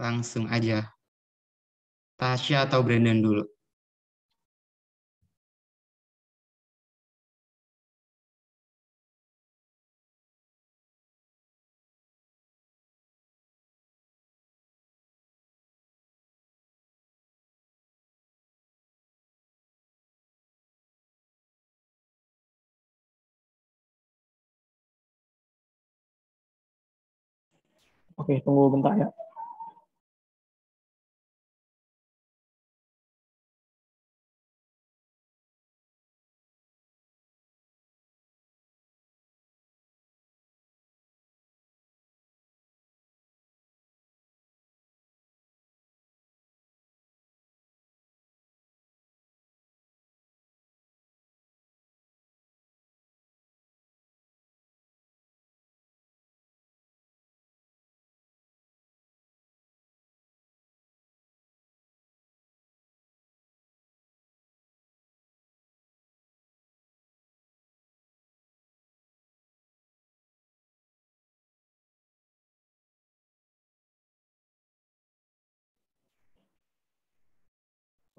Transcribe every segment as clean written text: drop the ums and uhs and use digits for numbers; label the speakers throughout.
Speaker 1: Langsung aja. Tasya atau Brandon dulu?
Speaker 2: Oke, tunggu bentar ya.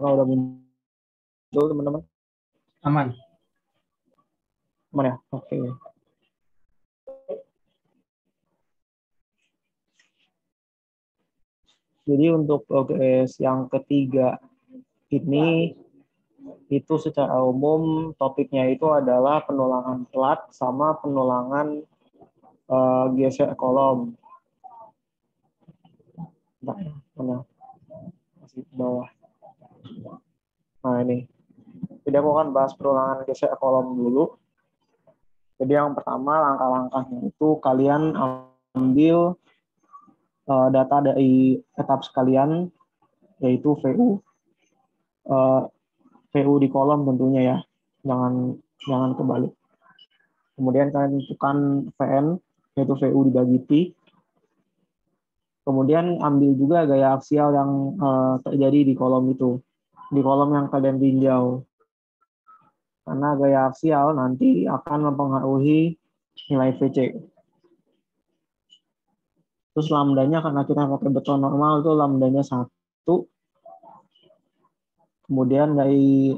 Speaker 2: Kalau udah muncul teman-teman,
Speaker 3: Aman.
Speaker 2: aman ya? Oke. Jadi untuk progres yang ketiga ini itu secara umum topiknya itu adalah penulangan plat sama penulangan geser kolom. Nah, mana? Masih di bawah. Nah ini. Jadi aku akan bahas penulangan geser kolom dulu. Jadi yang pertama langkah-langkahnya itu kalian ambil data dari etap sekalian yaitu VU. VU di kolom tentunya ya. Jangan kebalik. Kemudian kalian tentukan VN yaitu VU dibagi Pi. Kemudian ambil juga gaya aksial yang terjadi di kolom itu, di kolom yang kalian tinjau. Karena gaya aksial nanti akan mempengaruhi nilai VC. Terus lambdanya karena kita pakai beton normal itu lambdanya 1. Kemudian dari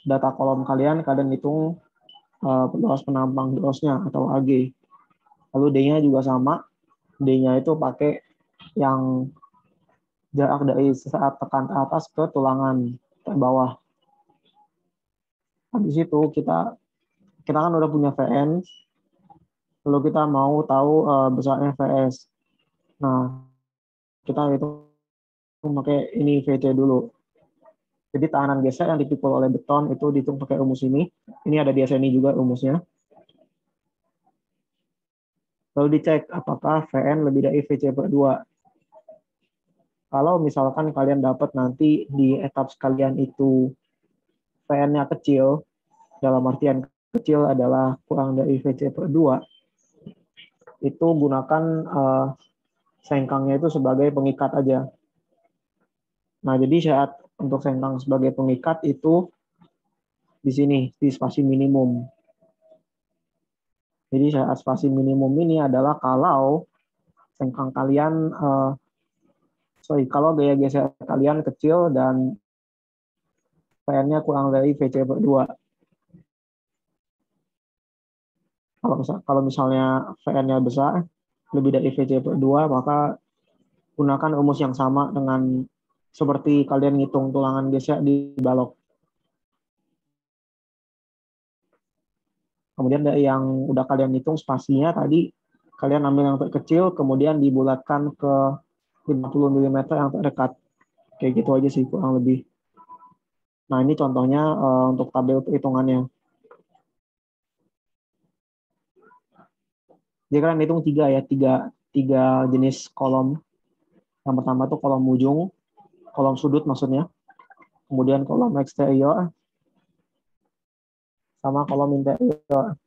Speaker 2: data kolom kalian hitung luas penampang grossnya atau AG. Lalu D-nya juga sama. D-nya itu pakai yang jarak dari saat tekan ke atas ke tulangan ke bawah. Habis itu kita kan udah punya VN, lalu kita mau tahu besarnya VS. Nah, kita itu pakai ini VC dulu. Jadi tahanan geser yang dipikul oleh beton itu dihitung pakai rumus ini. Ini ada di SNI juga rumusnya. Lalu dicek apakah VN lebih dari VC per 2. Kalau misalkan kalian dapat nanti di etap sekalian itu VN-nya kecil, dalam artian kecil adalah kurang dari VC per 2, itu gunakan sengkangnya itu sebagai pengikat aja. Nah, jadi syarat untuk sengkang sebagai pengikat itu di sini, di spasi minimum. Jadi syarat spasi minimum ini adalah kalau sengkang kalian, kalau gaya geser kalian kecil dan VN-nya kurang dari VC per 2. Kalau misalnya VN-nya besar, lebih dari VC per 2, maka gunakan rumus yang sama dengan seperti kalian ngitung tulangan geser di balok. Kemudian dari yang udah kalian hitung spasinya tadi, kalian ambil yang terkecil, kemudian dibulatkan ke 50 mm yang terdekat. Kayak gitu aja sih kurang lebih. Nah ini contohnya untuk tabel perhitungannya. Jadi kalian hitung tiga jenis kolom. Yang pertama tuh kolom ujung, kolom sudut maksudnya. Kemudian kolom eksterior, sama kolom interior.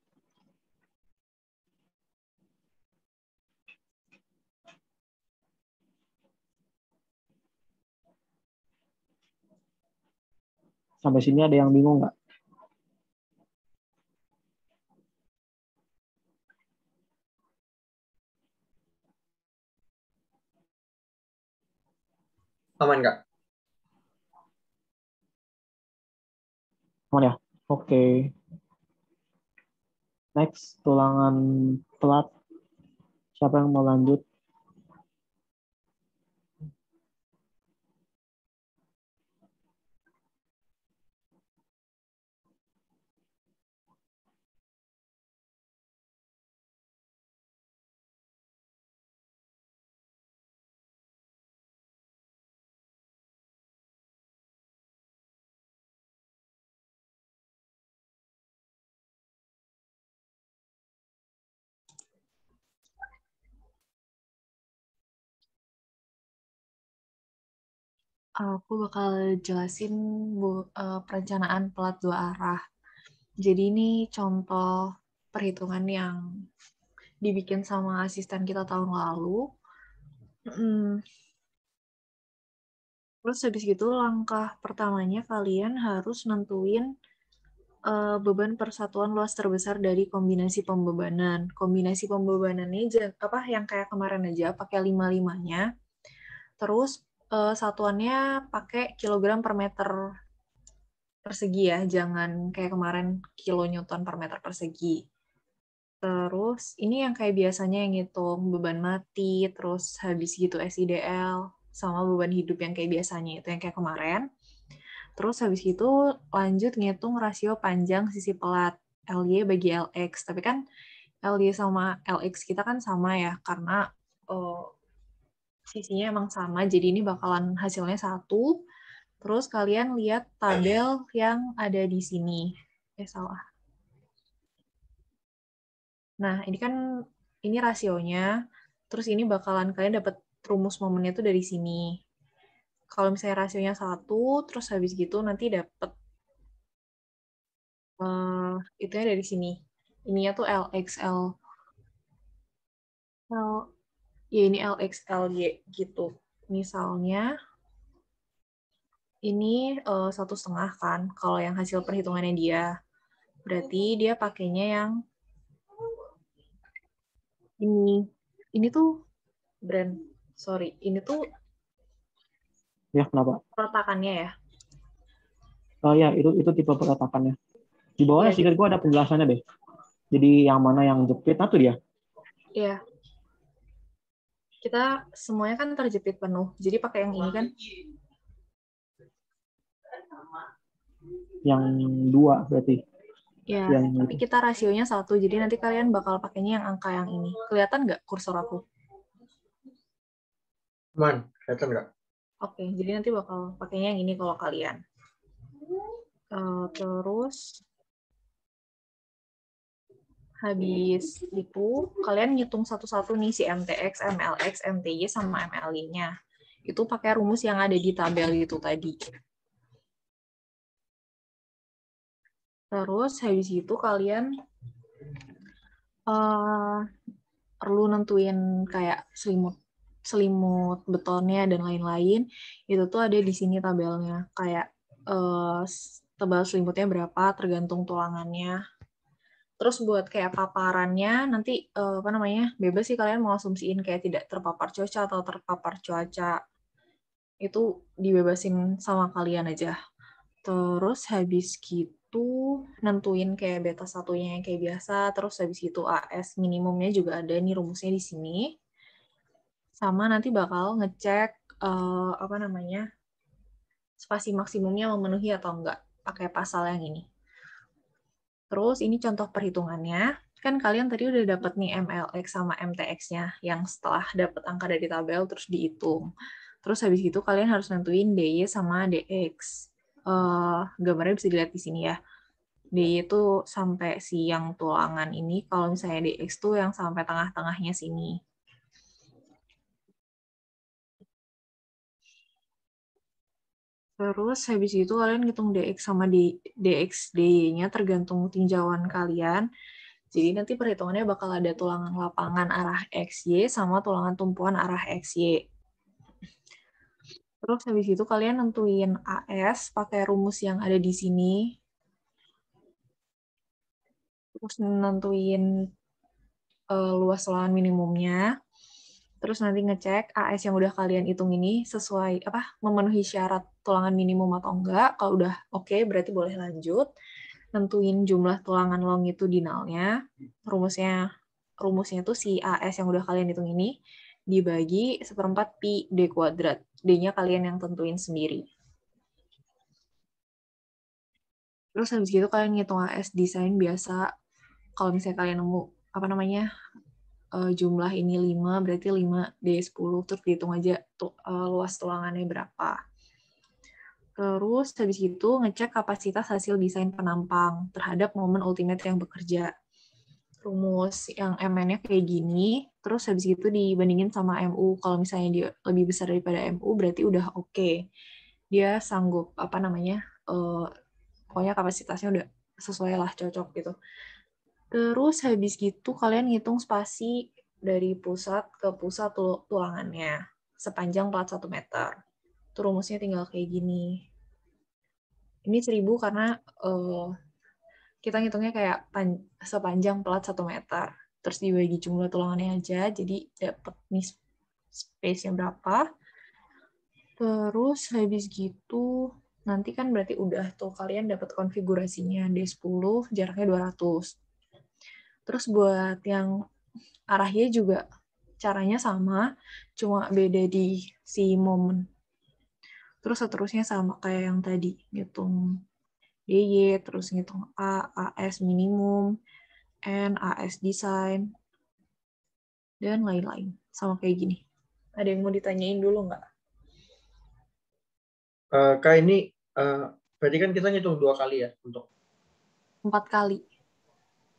Speaker 2: Sampai sini ada yang bingung nggak?
Speaker 3: Aman nggak?
Speaker 2: Aman ya? Oke. Next, tulangan pelat. Siapa yang mau lanjut?
Speaker 4: Aku bakal jelasin perencanaan pelat dua arah. Jadi ini contoh perhitungan yang dibikin sama asisten kita tahun lalu. Terus habis gitu langkah pertamanya kalian harus nentuin beban persatuan luas terbesar dari kombinasi pembebanan. Kombinasi pembebanannya yang kayak kemarin aja pakai 5-5-nya. Terus satuannya pakai kilogram per meter persegi ya, jangan kayak kemarin kilonewton per meter persegi. Terus ini yang kayak biasanya yang ngitung beban mati, terus habis gitu SIDL, sama beban hidup yang kayak biasanya itu yang kayak kemarin. Terus habis itu lanjut ngitung rasio panjang sisi pelat, LY bagi LX. Tapi kan LY sama LX kita kan sama ya, karena sisinya emang sama, jadi ini bakalan hasilnya 1. Terus kalian lihat tabel yang ada di sini. Salah. Nah, ini rasionya. Terus ini bakalan kalian dapat rumus momennya tuh dari sini. Kalau misalnya rasionya 1, terus habis gitu nanti dapat itunya dari sini. Ininya tuh LXL. Ya ini LXLY gitu. Misalnya ini 1,5 kan, kalau yang hasil perhitungannya dia. Berarti dia pakainya yang ini. Ini tuh brand. Sorry, ini tuh
Speaker 2: Ya, kenapa?
Speaker 4: peletakannya ya.
Speaker 2: Oh ya, itu tipe peletakannya. Di bawahnya
Speaker 4: Iya,
Speaker 2: sedikit gue ada penjelasannya deh. Jadi yang mana yang jepit, nah tuh dia.
Speaker 4: Iya. Kita semuanya kan terjepit penuh. Jadi pakai yang ini kan.
Speaker 2: Yang 2 berarti.
Speaker 4: Ya,
Speaker 2: Yang
Speaker 4: tapi
Speaker 2: itu.
Speaker 4: kita rasionya 1. Jadi nanti kalian bakal pakainya yang angka yang ini. Kelihatan nggak kursor aku?
Speaker 3: Aman, kelihatan nggak?
Speaker 4: Oke, jadi nanti bakal pakainya yang ini kalau kalian. Terus habis itu kalian ngitung satu-satu nih si MTX, MLX, MTY sama MLY-nya. Itu pakai rumus yang ada di tabel itu tadi. Terus habis itu kalian perlu nentuin kayak selimut betonnya dan lain-lain. Itu tuh ada di sini tabelnya. Kayak tebal selimutnya berapa tergantung tulangannya. Terus buat kayak paparannya nanti bebas sih kalian mau asumsiin kayak tidak terpapar cuaca atau terpapar cuaca. Itu dibebasin sama kalian aja. Terus habis gitu nentuin kayak beta satunya yang kayak biasa, terus habis itu AS minimumnya juga ada nih rumusnya di sini. Sama nanti bakal ngecek spasi maksimumnya memenuhi atau enggak pakai pasal yang ini. Terus ini contoh perhitungannya. Kan kalian tadi udah dapat nih MLX sama MTX-nya yang setelah dapat angka dari tabel terus dihitung. Terus habis itu kalian harus nentuin DY sama DX. Gambarnya bisa dilihat di sini ya. DY itu sampai si yang tulangan ini, kalau misalnya DX tuh yang sampai tengah-tengahnya sini. Terus habis itu kalian ngitung DX sama DX DY-nya tergantung tinjauan kalian. Jadi nanti perhitungannya bakal ada tulangan lapangan arah XY sama tulangan tumpuan arah XY. Terus habis itu kalian nentuin AS pakai rumus yang ada di sini. Terus nentuin luas tulangan minimumnya. Terus nanti ngecek AS yang udah kalian hitung ini sesuai memenuhi syarat tulangan minimum atau enggak. Kalau udah oke, berarti boleh lanjut. Nentuin jumlah tulangan longitudinalnya. Rumusnya tuh si AS yang udah kalian hitung ini dibagi 1/4 pi D kuadrat. D-nya kalian yang tentuin sendiri. Terus habis gitu kalian ngitung AS desain biasa. Kalau misalnya kalian nemu jumlah ini 5, berarti 5 D10, terus dihitung aja luas tulangannya berapa. Terus habis itu ngecek kapasitas hasil desain penampang terhadap momen ultimate yang bekerja. Rumus yang MN-nya kayak gini, terus habis itu dibandingin sama MU. Kalau misalnya dia lebih besar daripada MU, berarti udah oke. Dia sanggup, pokoknya kapasitasnya udah sesuai lah, cocok gitu. Terus habis gitu kalian ngitung spasi dari pusat ke pusat tulangannya sepanjang 41 meter. Itu rumusnya tinggal kayak gini. Ini 1000 karena kita ngitungnya kayak sepanjang plat 1 meter. Terus dibagi jumlah tulangannya aja, jadi dapat nih space-nya berapa. Terus habis gitu, nanti kan berarti udah tuh kalian dapat konfigurasinya D10, jaraknya 200. Terus buat yang arahnya juga caranya sama, cuma beda di si momen. Terus seterusnya sama kayak yang tadi, ngitung DY, terus ngitung A, AS minimum, N, AS design, dan lain-lain. Sama kayak gini. Ada yang mau ditanyain dulu nggak?
Speaker 3: Kak, ini berarti kan kita ngitung 2 kali ya untuk
Speaker 4: 4 kali.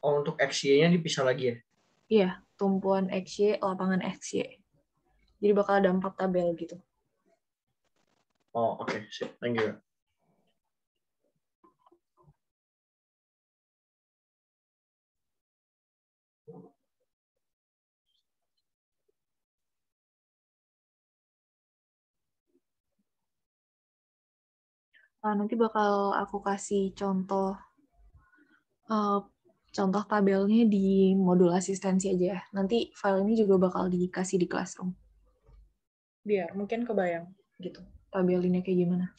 Speaker 3: untuk XY-nya dipisah lagi ya?
Speaker 4: Iya, tumpuan XY, lapangan XY. Jadi bakal ada 4 tabel gitu.
Speaker 3: Oh, oke. Sip. Thank you.
Speaker 4: Nanti bakal aku kasih contoh tabelnya di modul asistensi aja. Nanti file ini juga bakal dikasih di Classroom. Biar mungkin kebayang gitu, tabelinnya kayak gimana.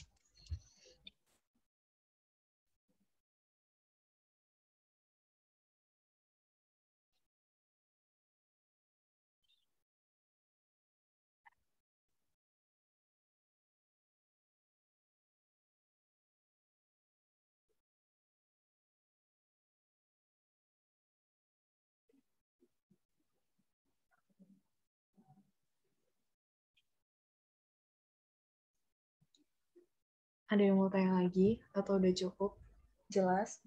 Speaker 4: Ada yang mau tanya lagi atau udah cukup? Jelas?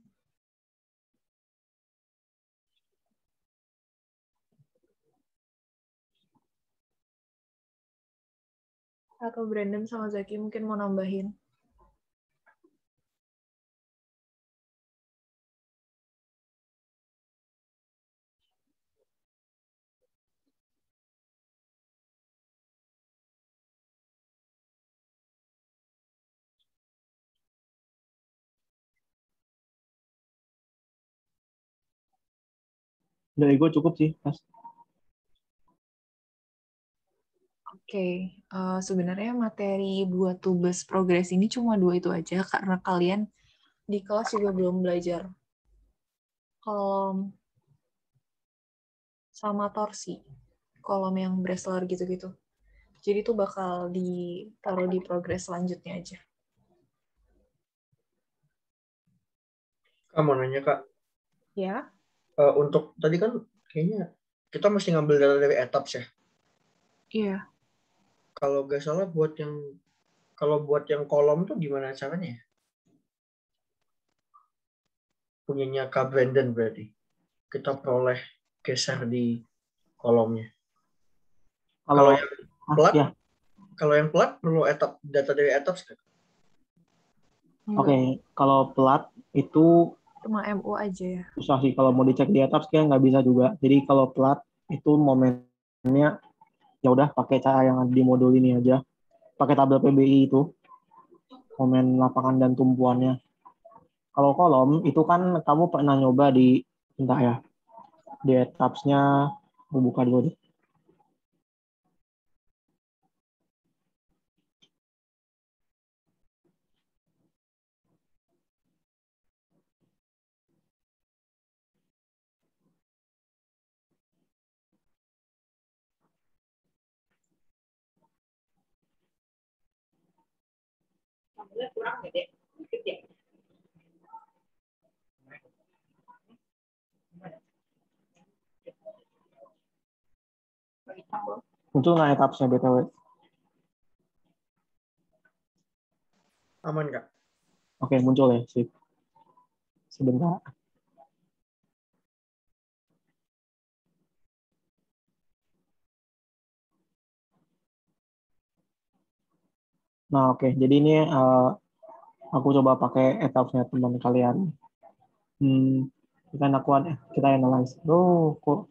Speaker 4: Atau Brandon sama Zaki mungkin mau nambahin?
Speaker 2: Dari gue cukup sih, Mas.
Speaker 4: Oke, sebenarnya materi buat tugas progres ini cuma 2 itu aja, karena kalian di kelas juga belum belajar kolom sama torsi, kolom yang Bresler gitu-gitu. Jadi itu bakal ditaruh di progres selanjutnya aja.
Speaker 3: Kak, mau nanya, Kak.
Speaker 4: Ya?
Speaker 3: Untuk tadi kan kayaknya kita mesti ngambil data dari etaps ya.
Speaker 4: Iya.
Speaker 3: Kalau nggak salah buat yang kolom tuh gimana caranya ya? Punyanya Kak Brandon berarti. Kita peroleh geser di kolomnya. Kalau yang plat,
Speaker 2: ya.
Speaker 3: Kalau yang plat perlu data dari etaps kan?
Speaker 2: Oke, kalau plat itu
Speaker 4: Cuma MU aja ya.
Speaker 2: susah sih, kalau mau dicek di etaps kayak nggak bisa juga. Jadi kalau plat itu momennya ya udah pakai cara yang ada di modul ini aja. Pakai tabel PBI itu, momen lapangan dan tumpuannya. Kalau kolom itu kan kamu pernah nyoba di etaps-nya, aku buka dulu deh. Muncul nggak etapsnya BTW?
Speaker 3: Aman nggak?
Speaker 2: Oke, muncul ya. Sip. Sebentar. Nah, oke. Jadi ini aku coba pakai etapsnya teman kalian. Kita lakukan, kita analyze. Oh, kok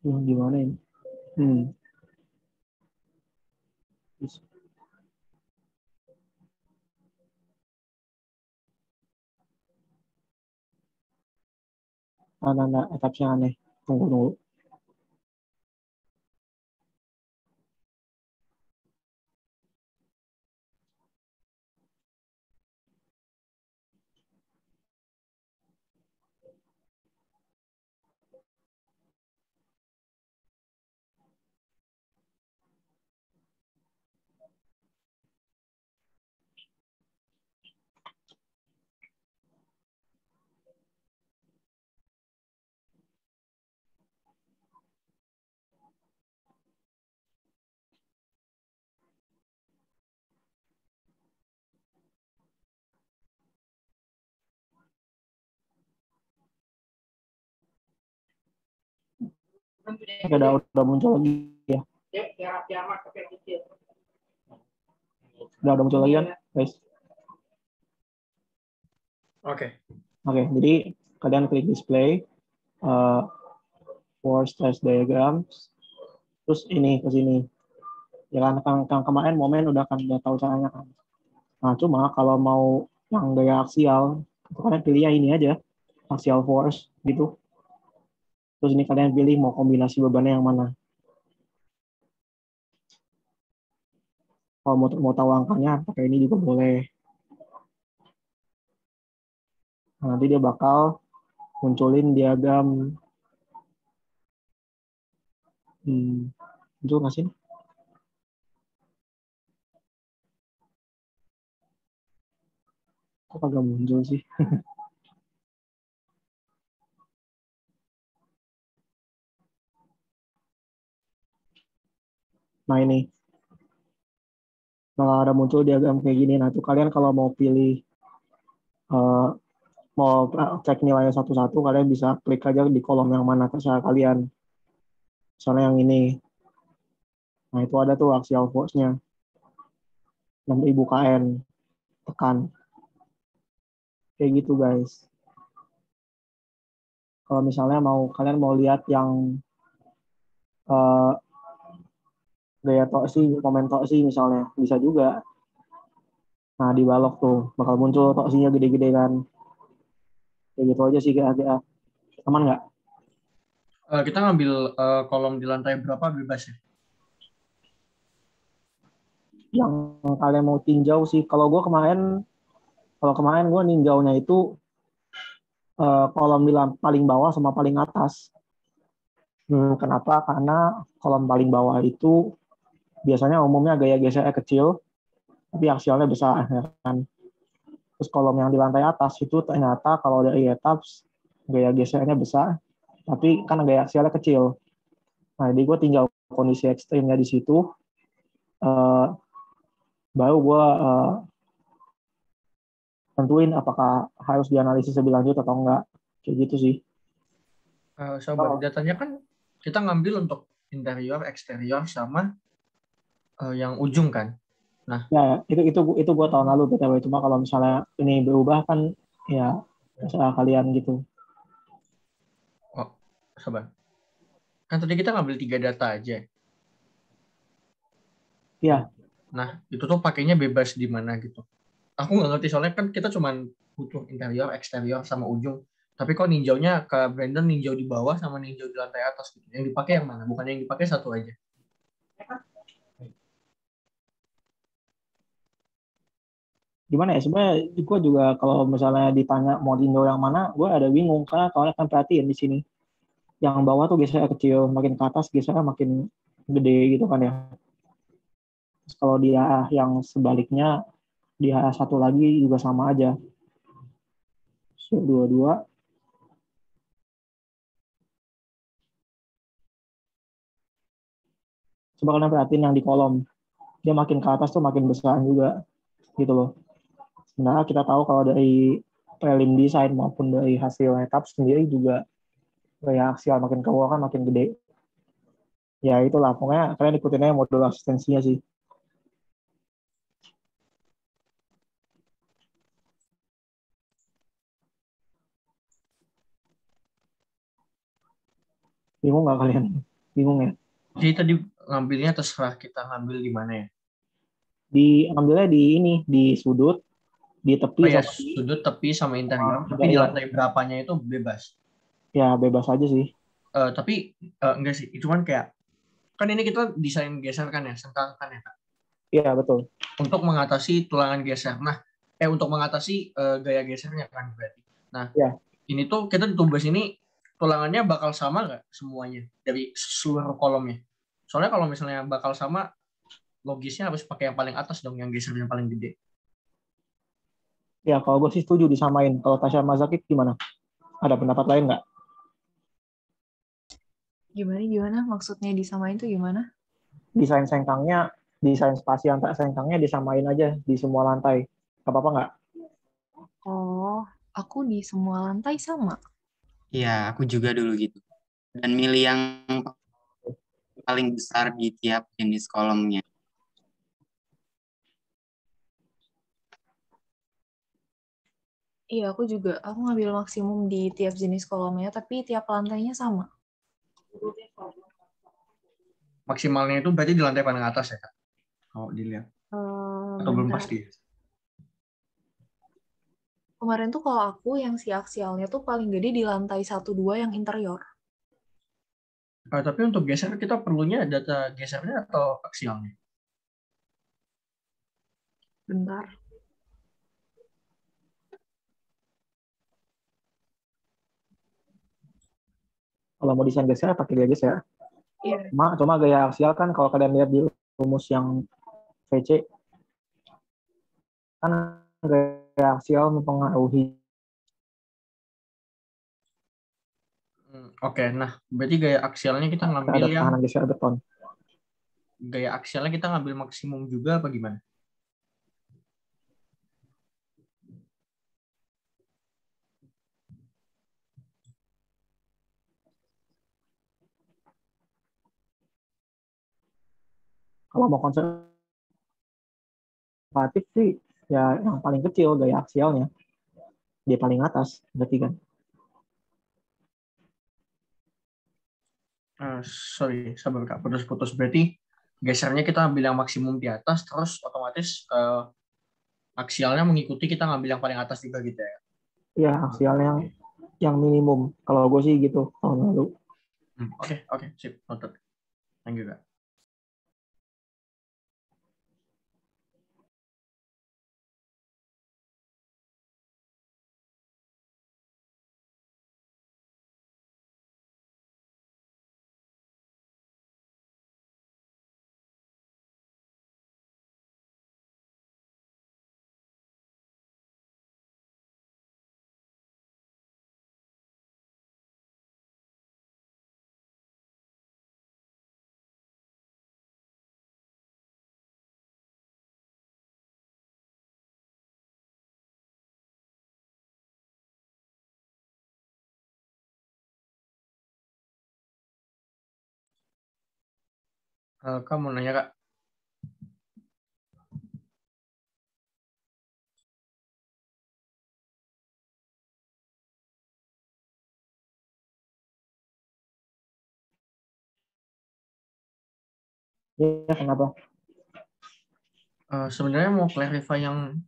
Speaker 2: gimana ini? Nah, etapsnya aneh. Tunggu. Oke, udah muncul lagi ya. Udah muncul lagi kan, guys?
Speaker 3: Oke.
Speaker 2: Oke, jadi kalian klik display, force test diagrams, terus ini ke sini. Ya kan, kemarin momen udah tahu caranya kan. Nah, cuma kalau mau yang gaya aksial, kalian pilih ini aja, axial force gitu. Terus ini kalian pilih mau kombinasi bebannya yang mana. Kalau mau tahu angkanya, pakai ini juga boleh. Nah, nanti dia bakal munculin diagram. Muncul nggak sih? Kok kagak muncul sih? Nah ini. Nah, ada muncul diagram kayak gini. Nah, itu kalian kalau mau pilih, mau cek nilainya satu-satu, kalian bisa klik aja di kolom yang mana terserah kalian. Misalnya yang ini. Nah, itu ada tuh axial force-nya. 6.000 kN. Tekan. Kayak gitu, guys. Kalau misalnya kalian mau lihat yang gaya toksi, momen toksi misalnya, bisa juga. Nah, di balok tuh bakal muncul toksinya gede-gede kan. Kayak gitu aja sih, agak aman nggak?
Speaker 3: Kita ngambil kolom di lantai berapa bebas ya?
Speaker 2: Yang kalian mau tinjau sih, kalau kemarin gue ninjaunya itu kolom di paling bawah sama paling atas. Kenapa? Karena kolom paling bawah itu biasanya umumnya gaya gesernya kecil, tapi aksialnya besar. Ya kan? Terus kolom yang di lantai atas itu ternyata kalau dari etaps gaya gesernya besar, tapi kan gaya aksialnya kecil. Nah, jadi gue tinjau kondisi ekstrimnya di situ, baru gue tentuin apakah harus dianalisis lebih lanjut atau enggak. Kayak gitu sih.
Speaker 3: Sobat, datanya kan kita ngambil untuk interior, eksterior, sama yang ujung kan. Nah,
Speaker 2: Ya, itu gue tahun lalu BTW. Cuma kalau misalnya ini berubah kan, ya terserah kalian gitu.
Speaker 3: oh, sobat. Kan tadi kita ngambil 3 data aja.
Speaker 2: Iya.
Speaker 3: Nah, itu tuh pakainya bebas di mana gitu. Aku nggak ngerti soalnya kan kita cuma butuh interior, eksterior, sama ujung. Tapi kok ninjaunya ke Brandon ninjau di bawah sama ninjau di lantai atas gitu. Yang dipakai yang mana? Bukan yang dipakai satu aja.
Speaker 2: gimana ya, sebenarnya gue juga kalau misalnya ditanya mau tinjau yang mana, gue ada bingung karena kalau kan perhatiin di sini yang bawah tuh biasanya kecil, makin ke atas biasanya makin gede gitu kan ya. Terus kalau dia yang sebaliknya di satu lagi juga sama aja. So, dua-dua. Coba kalian perhatiin yang di kolom, dia makin ke atas tuh makin besar juga gitu loh. Sebenarnya kita tahu kalau dari prelim design maupun dari hasil etap sendiri juga gaya aksial makin ke bawah kan makin gede. Ya itulah, pokoknya kalian ikutin aja modul asistensinya sih. Bingung nggak kalian? Bingung ya?
Speaker 3: Jadi tadi ngambilnya terserah kita ngambil di mana ya.
Speaker 2: Ambilnya di ini, di sudut, di tepi
Speaker 3: Oh ya,
Speaker 2: sama di
Speaker 3: sudut, tepi, sama interior. Tapi di
Speaker 2: ya,
Speaker 3: lantai berapanya itu bebas.
Speaker 2: ya bebas aja sih.
Speaker 3: Tapi enggak sih, cuman kayak kan ini kita desain geser kan ya, sengkang kan ya Kak?
Speaker 2: Iya betul.
Speaker 3: Untuk mengatasi tulangan geser. Nah, untuk mengatasi gaya gesernya kan berarti. Nah,
Speaker 2: Ya.
Speaker 3: ini tuh kita ditumbas ini tulangannya bakal sama nggak semuanya dari seluruh kolomnya? Soalnya kalau misalnya bakal sama, logisnya harus pakai yang paling atas dong, yang gesernya paling gede.
Speaker 2: Ya kalau gue sih setuju disamain. Kalau Tasya Mazaki gimana? Ada pendapat lain nggak?
Speaker 4: Gimana? Maksudnya disamain tuh gimana?
Speaker 2: Desain sengkangnya, desain spasi antar sengkangnya disamain aja di semua lantai. Apa-apa nggak?
Speaker 4: Oh, aku di semua lantai sama.
Speaker 1: Iya, aku juga dulu gitu. Dan milih yang paling besar di tiap jenis kolomnya.
Speaker 4: Iya, aku juga. Aku ngambil maksimum di tiap jenis kolomnya, tapi tiap lantainya sama.
Speaker 3: Maksimalnya itu berarti di lantai paling atas ya Kak? Kalau dilihat. Atau belum
Speaker 4: Bentar.
Speaker 3: pasti?
Speaker 4: Kemarin tuh kalau aku yang si aksialnya tuh paling gede di lantai 1-2 yang interior.
Speaker 3: Tapi untuk geser kita perlunya data gesernya atau aksialnya?
Speaker 4: Bentar.
Speaker 2: Kalau mau desain geser pakai gaya geser.
Speaker 4: Iya.
Speaker 2: Cuma gaya aksial kan kalau kalian lihat di rumus yang VC kan gaya aksial mempengaruhi.
Speaker 3: Oke, nah berarti gaya aksialnya kita ngambil
Speaker 2: Ada
Speaker 3: yang
Speaker 2: tekanan geser beton.
Speaker 3: gaya aksialnya kita ngambil maksimum juga apa gimana?
Speaker 2: Kalau mau konservatif sih ya yang paling kecil gaya aksialnya, dia paling atas berarti kan.
Speaker 3: Sorry, sabar Kak, putus-putus. Berarti gesernya kita ambil yang maksimum di atas, terus otomatis aksialnya mengikuti kita ngambil yang paling atas juga gitu ya?
Speaker 2: Iya aksialnya yang minimum. Kalau gue sih gitu tahun lalu.
Speaker 3: Oke, sip, noted. Thank you Kak. Kak mau nanya Kak,
Speaker 2: Ya kenapa?
Speaker 3: sebenarnya mau clarify yang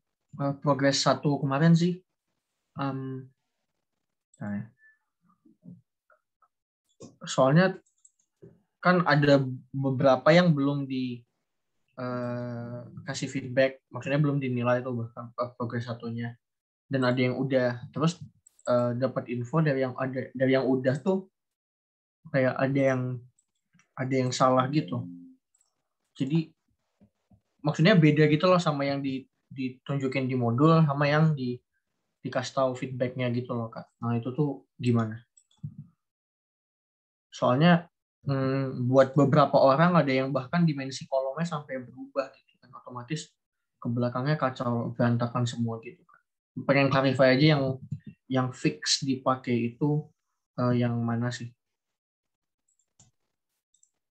Speaker 3: progres 1 kemarin sih. Nah, soalnya kan ada beberapa yang belum kasih feedback, maksudnya belum dinilai tuh bahkan progres satunya, dan ada yang udah, terus dapat info dari yang udah tuh kayak ada yang salah gitu. Jadi maksudnya beda gitu loh sama yang ditunjukin di modul sama yang dikasih tahu feedbacknya gitu loh Kak. Nah itu tuh gimana? Soalnya buat beberapa orang ada yang bahkan dimensi kolomnya sampai berubah gitu kan, otomatis ke belakangnya kacau berantakan semua gitu kan. Pengen clarify aja yang fix dipakai itu yang mana sih?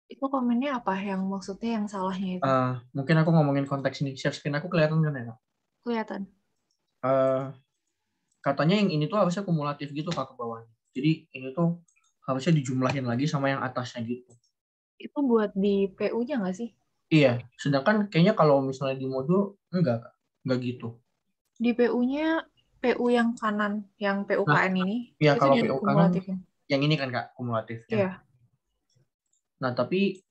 Speaker 4: Itu komennya apa? Yang maksudnya yang salahnya itu?
Speaker 3: Mungkin aku ngomongin konteks ini. Share screen aku kelihatan kan ya?
Speaker 4: Kelihatan.
Speaker 3: Katanya yang ini tuh harusnya kumulatif gitu Kak ke bawahnya. Jadi ini tuh harusnya dijumlahin lagi sama yang atasnya gitu.
Speaker 4: Itu buat di PU-nya nggak sih?
Speaker 3: Iya, sedangkan kayaknya kalau misalnya di modul enggak gitu.
Speaker 4: Di PU-nya, PU yang kanan, yang PUKN ini,
Speaker 3: Iya,
Speaker 4: itu
Speaker 3: kalau PU kanan
Speaker 4: dikumulatifin.
Speaker 3: yang ini kan Kak, kumulatifnya.
Speaker 4: Iya.
Speaker 3: Nah, tapi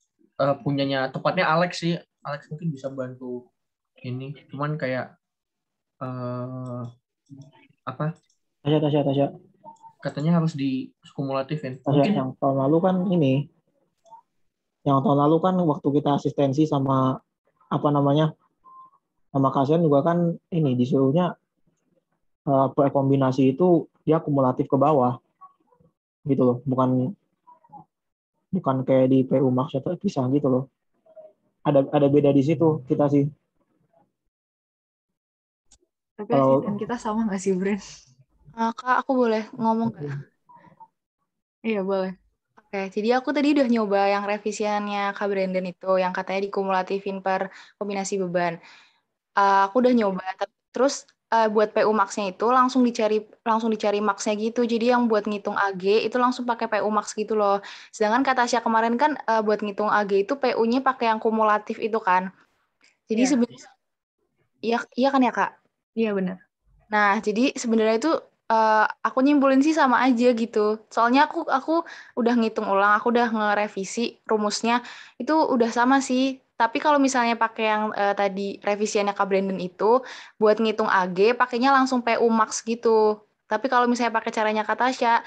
Speaker 3: punyanya tepatnya Alex sih. Alex mungkin bisa bantu ini. Cuman kayak apa?
Speaker 2: Tasya.
Speaker 3: Katanya harus dikumulatifin.
Speaker 2: Tasya,
Speaker 3: Mungkin
Speaker 2: yang tahun lalu kan ini, yang tahun lalu kan waktu kita asistensi sama apa namanya, sama kasihan juga kan ini disuruhnya kombinasi itu dia kumulatif ke bawah gitu loh, bukan kayak di PU Max atau pisah gitu loh. Ada beda di situ kita sih.
Speaker 4: Tapi
Speaker 2: Kalau
Speaker 4: asisten kita sama nggak sih, Bren?
Speaker 5: Kak, aku boleh ngomong nggak?
Speaker 4: Iya, boleh.
Speaker 5: Oke, jadi aku tadi udah nyoba yang revisiannya Kak Brandon itu, yang katanya dikumulatifin per kombinasi beban. Aku udah nyoba, terus buat PU Max-nya itu langsung dicari Max-nya gitu. Jadi yang buat ngitung AG itu langsung pakai PU Max gitu loh. Sedangkan kata Tasya kemarin kan buat ngitung AG itu PU-nya pakai yang kumulatif itu kan. Jadi
Speaker 4: Iya.
Speaker 5: sebenarnya iya kan ya Kak?
Speaker 4: Iya, benar.
Speaker 5: Nah, jadi sebenarnya itu aku nyimpulin sih sama aja gitu. Soalnya aku udah ngitung ulang, aku udah ngerevisi rumusnya, itu udah sama sih. Tapi kalau misalnya pakai yang tadi revisiannya Kak Brandon itu, buat ngitung AG, pakainya langsung PU Max gitu. Tapi kalau misalnya pakai caranya Kak Tasya,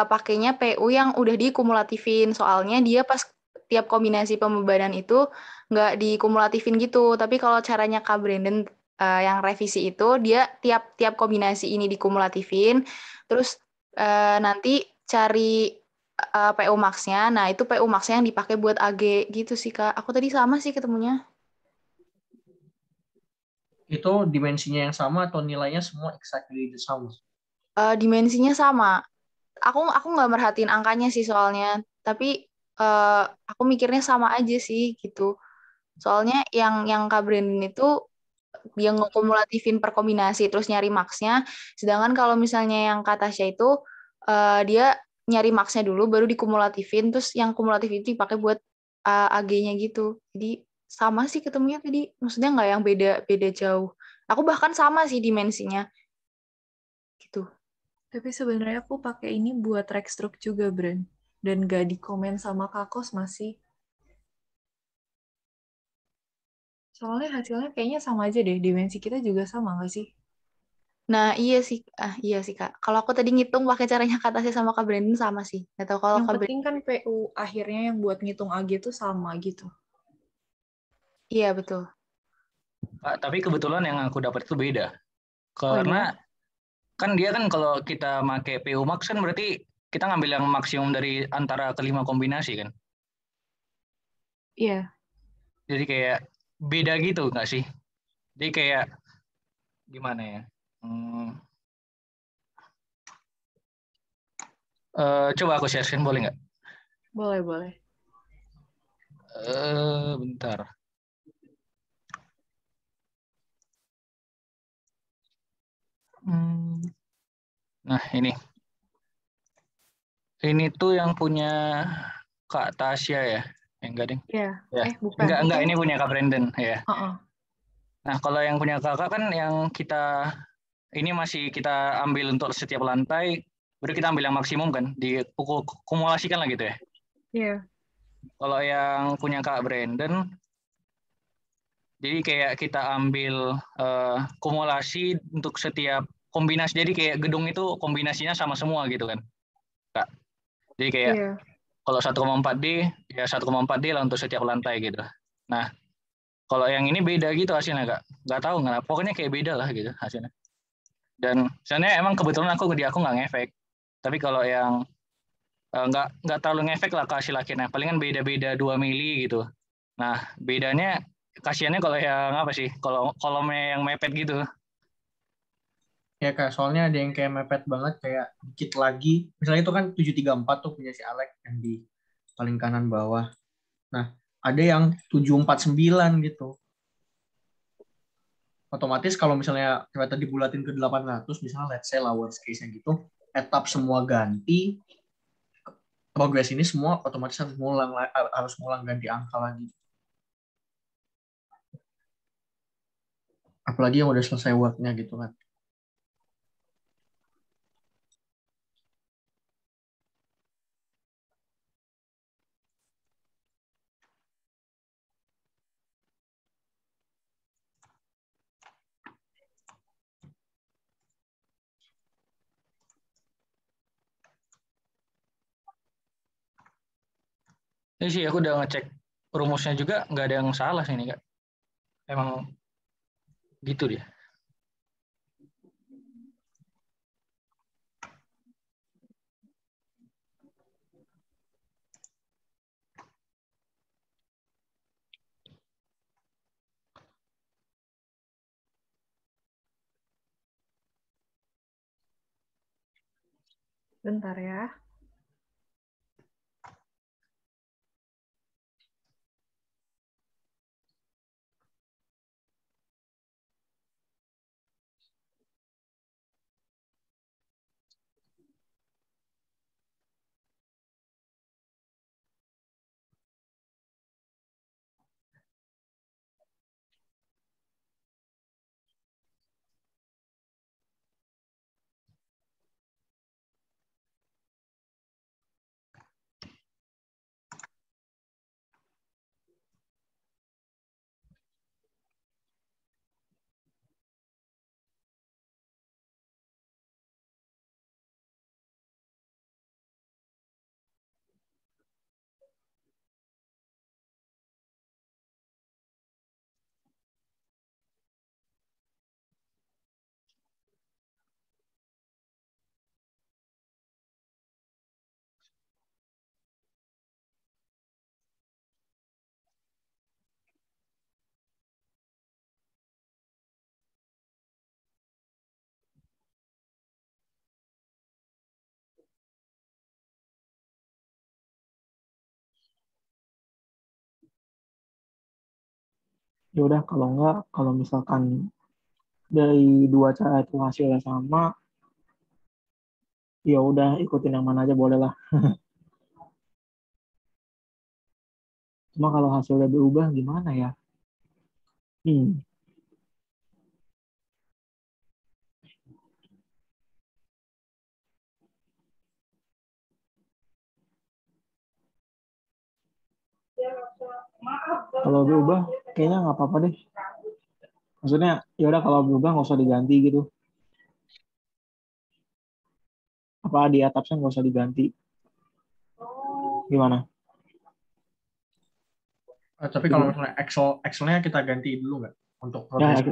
Speaker 5: pakainya PU yang udah dikumulatifin. Soalnya dia pas tiap kombinasi pembebanan itu nggak dikumulatifin gitu. Tapi kalau caranya Kak Brandon yang revisi itu dia tiap kombinasi ini dikumulatifin, terus nanti cari PU Max-nya. Nah, itu PU Max-nya yang dipakai buat AG gitu sih, Kak. Aku tadi sama sih ketemunya.
Speaker 3: itu dimensinya yang sama atau nilainya semua exactly the same?
Speaker 5: Dimensinya sama. Aku nggak merhatiin angkanya sih soalnya, tapi aku mikirnya sama aja sih gitu. Soalnya yang Kak Brandon itu dia ngekumulatifin per kombinasi terus nyari max-nya. Sedangkan kalau misalnya yang kata Tasya itu dia nyari max-nya dulu baru dikumulatifin terus yang kumulatif itu dipakai buat AG-nya gitu. Jadi sama sih ketemunya tadi. Maksudnya nggak yang beda jauh. Aku bahkan sama sih dimensinya. Gitu.
Speaker 4: Tapi sebenarnya aku pakai ini buat Rexstruct juga, Bren. Dan gak dikomen sama Kakos masih. Soalnya hasilnya kayaknya sama aja deh. Dimensi kita juga sama nggak sih?
Speaker 5: Nah, iya sih Kak. Kalau aku tadi ngitung pakai caranya Kak Tasya sama Kak Brandon sama sih. Nggak tahu kalau
Speaker 4: Yang
Speaker 5: Kak
Speaker 4: penting
Speaker 5: Brandon.
Speaker 4: kan PU akhirnya yang buat ngitung AG itu sama gitu.
Speaker 5: Iya, betul.
Speaker 6: Tapi kebetulan yang aku dapat itu beda.
Speaker 4: Oh
Speaker 6: Karena
Speaker 4: iya?
Speaker 6: kan dia kan kalau kita pakai PU Max kan berarti kita ngambil yang maksimum dari antara kelima kombinasi kan.
Speaker 4: Iya.
Speaker 6: Jadi kayak beda gitu nggak sih? Jadi kayak gimana ya? Coba aku share screen boleh nggak?
Speaker 4: Boleh.
Speaker 6: Bentar. Nah ini tuh yang punya Kak Tasya ya? Enggak ding?
Speaker 4: Iya.
Speaker 6: Ya.
Speaker 4: Bukan.
Speaker 6: Enggak, ini punya Kak Brandon ya. Nah kalau yang punya kakak kan yang kita ini masih kita ambil untuk setiap lantai, baru kita ambil yang maksimum kan, dikumulasikan lah gitu ya.
Speaker 4: Iya.
Speaker 6: Kalau yang punya Kak Brandon, Jadi kayak kita ambil kumulasi untuk setiap kombinasi. Jadi kayak gedung itu kombinasinya sama semua gitu kan, Kak. Jadi kayak kalau 1,4D ya 1,4D lah untuk setiap lantai gitu. Nah, kalau yang ini beda gitu hasilnya, Kak. Nggak tahu kenapa. Pokoknya kayak beda lah gitu hasilnya. Dan sebenarnya emang kebetulan aku nggak ngefek. Tapi kalau yang nggak terlalu ngefek lah ke hasil akhirnya. Palingan beda-beda 2 mili gitu. Nah, bedanya kasihannya kalau yang apa sih? Kalau kolomnya yang mepet gitu.
Speaker 3: Ya Kak, soalnya ada yang kayak mepet banget, kayak dikit lagi. Misalnya itu kan 734 tuh punya si Alex yang di paling kanan bawah. Nah, ada yang 749 gitu. Otomatis kalau misalnya ternyata dibulatin ke 800, misalnya let's say lah worst case-nya gitu, etap semua ganti, progres ini semua otomatis harus ngulang ganti angka lagi. Apalagi yang udah selesai work-nya gitu kan.
Speaker 6: Ini sih aku udah ngecek rumusnya juga nggak ada yang salah sih ini, Kak. Emang gitu dia.
Speaker 4: Bentar ya.
Speaker 2: Ya udah kalau misalkan dari dua cara itu hasilnya sama, ya udah ikutin yang mana aja boleh lah. Cuma kalau hasilnya berubah gimana ya? Hmm. Kalau berubah kayaknya nggak apa-apa deh. Maksudnya ya udah kalau berubah nggak usah diganti gitu. Apa di atapnya nggak usah diganti. Gimana?
Speaker 3: Tapi kalau misalnya Excel-nya kita ganti dulu nggak untuk
Speaker 2: Ya,
Speaker 3: progres?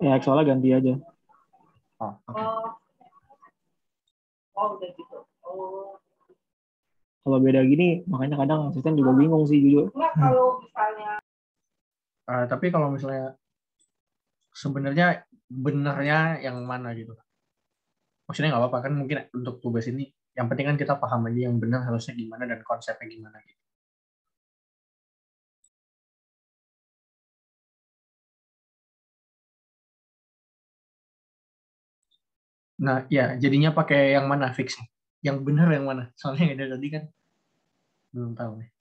Speaker 2: ya Excel ganti aja.
Speaker 3: Oh, oke.
Speaker 2: Kalau beda gini, makanya kadang asisten juga bingung sih jujur.
Speaker 3: Tapi kalau misalnya sebenarnya benarnya yang mana gitu? Maksudnya nggak apa-apa kan, mungkin untuk tugas ini yang penting kan kita paham aja yang benar harusnya gimana dan konsepnya gimana gitu. Nah, ya jadinya pakai yang mana fix? Yang benar yang mana? Soalnya yang ada tadi kan belum tahu nih.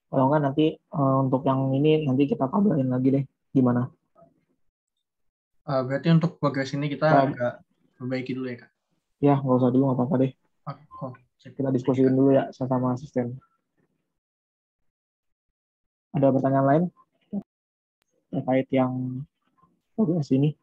Speaker 2: Kalau enggak nanti untuk yang ini nanti kita kabarin lagi deh gimana.
Speaker 3: Berarti untuk progres ini kita agak perbaiki dulu ya, Kak?
Speaker 2: Ya, nggak usah dulu, nggak apa-apa deh. Kita diskusiin dulu ya sama asisten. Ada pertanyaan lain terkait yang progres ini?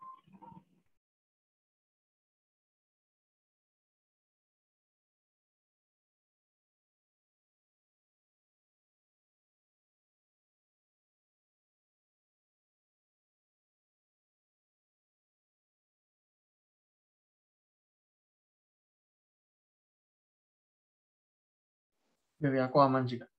Speaker 3: Dari aku aman sih, Kak.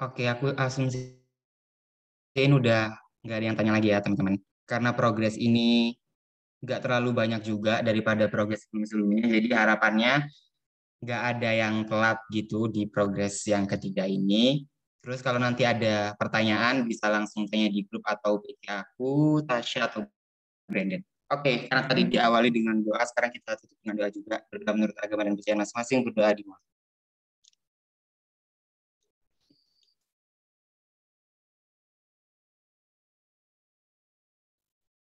Speaker 1: Oke, aku asumsiin udah nggak ada yang tanya lagi ya teman-teman. Karena progres ini nggak terlalu banyak juga daripada progres sebelum-sebelumnya, jadi harapannya nggak ada yang telat gitu di progres yang ketiga ini. Terus kalau nanti ada pertanyaan bisa langsung tanya di grup atau PT aku, Tasya atau Brandon. Oke, karena tadi diawali dengan doa, sekarang kita tutup dengan doa juga. Berdoa menurut agama dan percayaan masing-masing, berdoa di mana.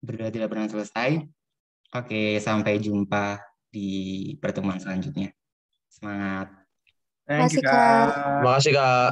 Speaker 1: Berdoa tidak pernah selesai. Oke, sampai jumpa di pertemuan selanjutnya. Semangat.
Speaker 3: Thank you,
Speaker 5: Makasih, Kak.
Speaker 3: Kak.
Speaker 6: Makasih Kak.